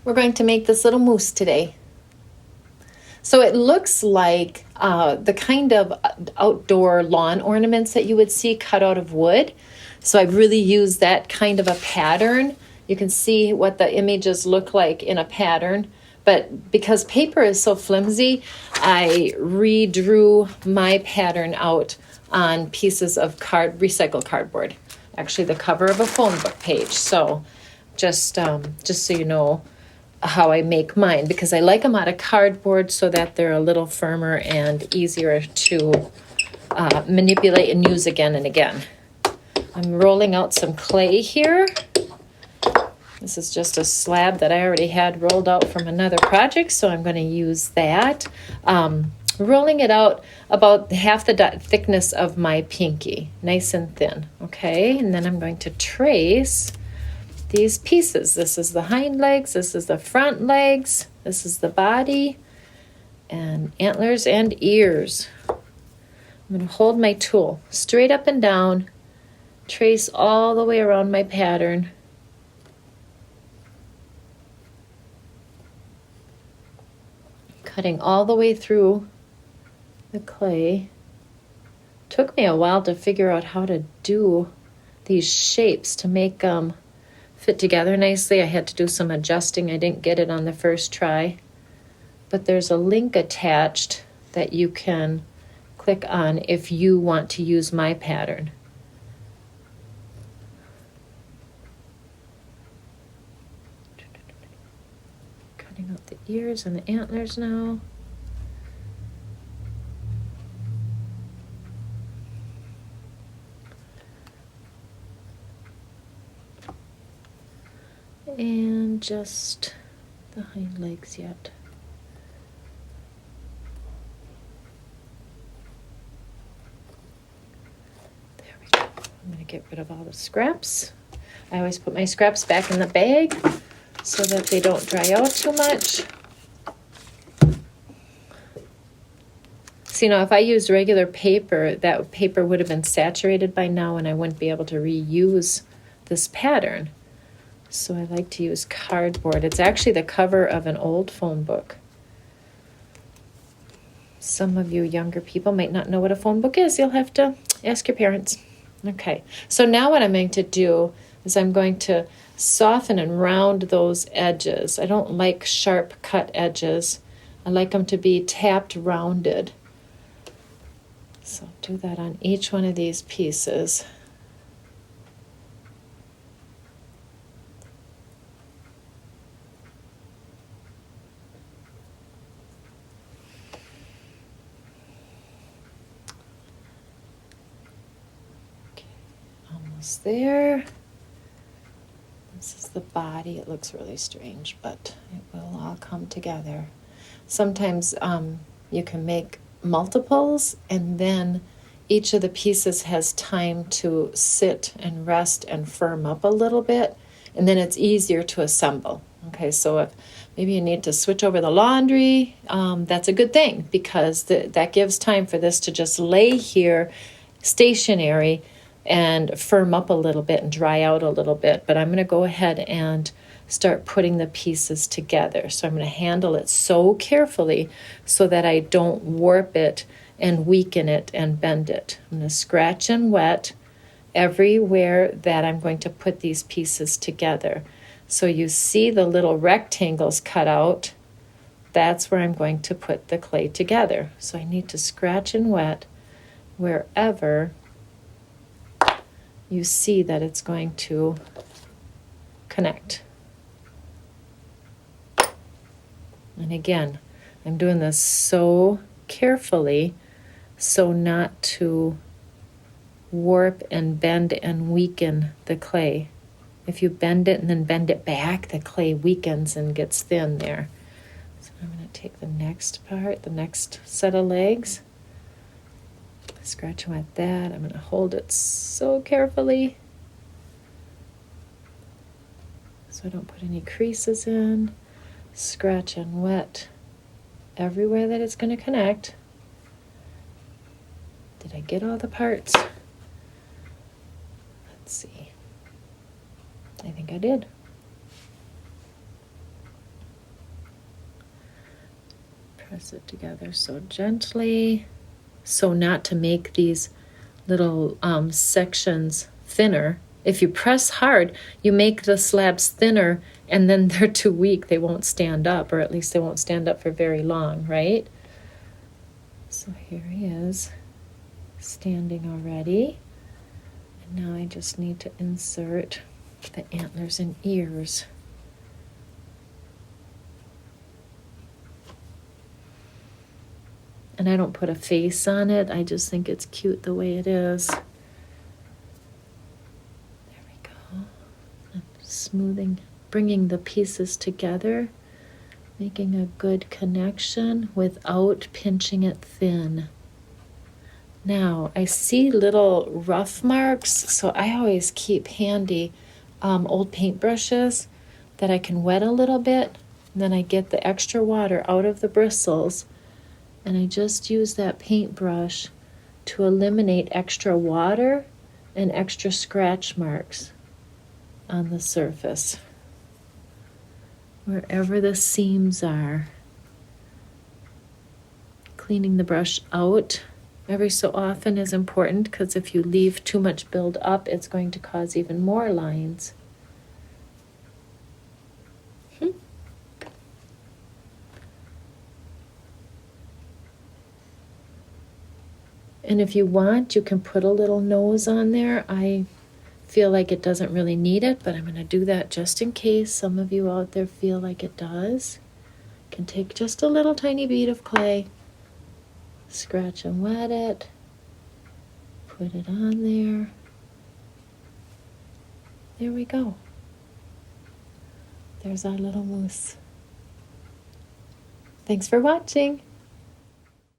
We're going to make this little moose today. So it looks like the kind of outdoor lawn ornaments that you would see cut out of wood. So I've really used that kind of a pattern. You can see what the images look like in a pattern. But because paper is so flimsy, I redrew my pattern out on pieces of recycled cardboard. Actually, the cover of a phone book page. So just so you know how I make mine, because I like them out of cardboard so that they're a little firmer and easier to manipulate and use again and again. I'm rolling out some clay here. This is just a slab that I already had rolled out from another project, so I'm going to use that. Rolling it out about half the thickness of my pinky, nice and thin, okay? And then I'm going to trace these pieces. This is the hind legs, this is the front legs, this is the body, and antlers and ears. I'm going to hold my tool straight up and down, trace all the way around my pattern. Cutting all the way through the clay. Took me a while to figure out how to do these shapes to make them fit together nicely. I had to do some adjusting. I didn't get it on the first try. But there's a link attached that you can click on if you want to use my pattern. Cutting out the ears and the antlers now. And just the hind legs yet. There we go. I'm going to get rid of all the scraps. I always put my scraps back in the bag so that they don't dry out too much. So, if I used regular paper, that paper would have been saturated by now and I wouldn't be able to reuse this pattern. So I like to use cardboard. It's actually the cover of an old phone book. Some of you younger people might not know what a phone book is. You'll have to ask your parents. Okay, so now what I'm going to do is I'm going to soften and round those edges. I don't like sharp cut edges. I like them to be tapped rounded. So do that on each one of these pieces. There. This is the body. It looks really strange, but it will all come together. Sometimes you can make multiples and then each of the pieces has time to sit and rest and firm up a little bit, and then it's easier to assemble. Okay, so if maybe you need to switch over the laundry, that's a good thing because that gives time for this to just lay here stationary and firm up a little bit and dry out a little bit. But I'm going to go ahead and start putting the pieces together. So I'm going to handle it so carefully so that I don't warp it and weaken it and bend it. I'm going to scratch and wet everywhere that I'm going to put these pieces together. So you see the little rectangles cut out. That's where I'm going to put the clay together. So I need to scratch and wet wherever you see that it's going to connect. And again, I'm doing this so carefully so not to warp and bend and weaken the clay. If you bend it and then bend it back, the clay weakens and gets thin there. So I'm going to take the next part, the next set of legs. Scratch and wet that. I'm going to hold it so carefully so I don't put any creases in. Scratch and wet everywhere that it's going to connect. Did I get all the parts? Let's see. I think I did. Press it together so gently, so not to make these little sections thinner. If you press hard, you make the slabs thinner, and then they're too weak. They won't stand up, or at least they won't stand up for very long, right? So here he is, standing already. And now I just need to insert the antlers and ears. And I don't put a face on it. I just think it's cute the way it is. There we go. I'm smoothing, bringing the pieces together, making a good connection without pinching it thin. Now, I see little rough marks, so I always keep handy old paintbrushes that I can wet a little bit. And then I get the extra water out of the bristles, and I just use that paintbrush to eliminate extra water and extra scratch marks on the surface, wherever the seams are. Cleaning the brush out every so often is important, because if you leave too much build up, it's going to cause even more lines. And if you want, you can put a little nose on there. I feel like it doesn't really need it, but I'm going to do that just in case some of you out there feel like it does. You can take just a little tiny bead of clay, scratch and wet it, put it on there. There we go. There's our little moose. Thanks for watching.